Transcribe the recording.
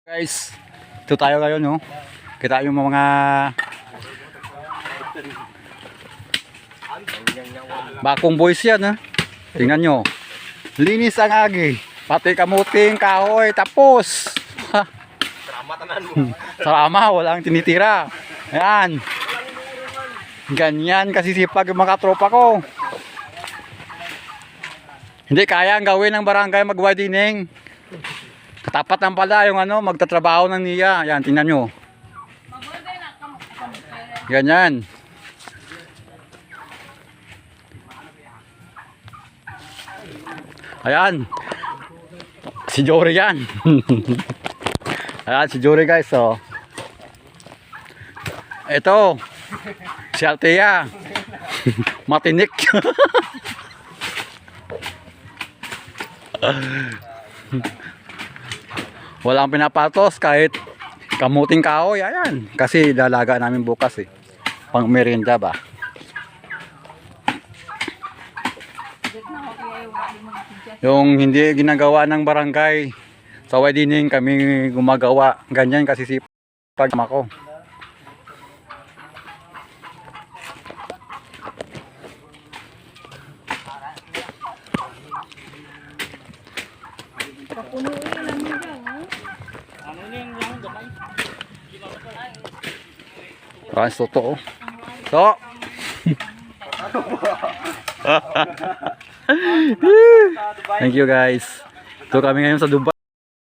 Guys, ito tayo ngayon, no? Kita yung mga bakong boys yan, ha? Tingnan nyo. Linis ang agi. Pati kamuting kahoy, tapos. Sarama, walang tinitira. Ayan. Ganyan kasi sipag yung mga tropa ko. Hindi kaya ang gawin ng barangay mag-widening. Katapat lang pala yung magtatrabaho ng niya. Ayan, tingnan nyo. Ganyan. Ayan. Si Jory yan. Ayan, si Jory guys. Oh. Ito. Si Altea. Matinik. Walang pinapatos kahit kamuting kahoy. Ayan. Kasi dalaga namin bukas eh. Pang merienda ba. Yung hindi ginagawa ng barangay sa widening kami gumagawa. Ganyan kasi sipag ako. Rans totoo. So. Thank you guys. So kami ngayon sa Dubai.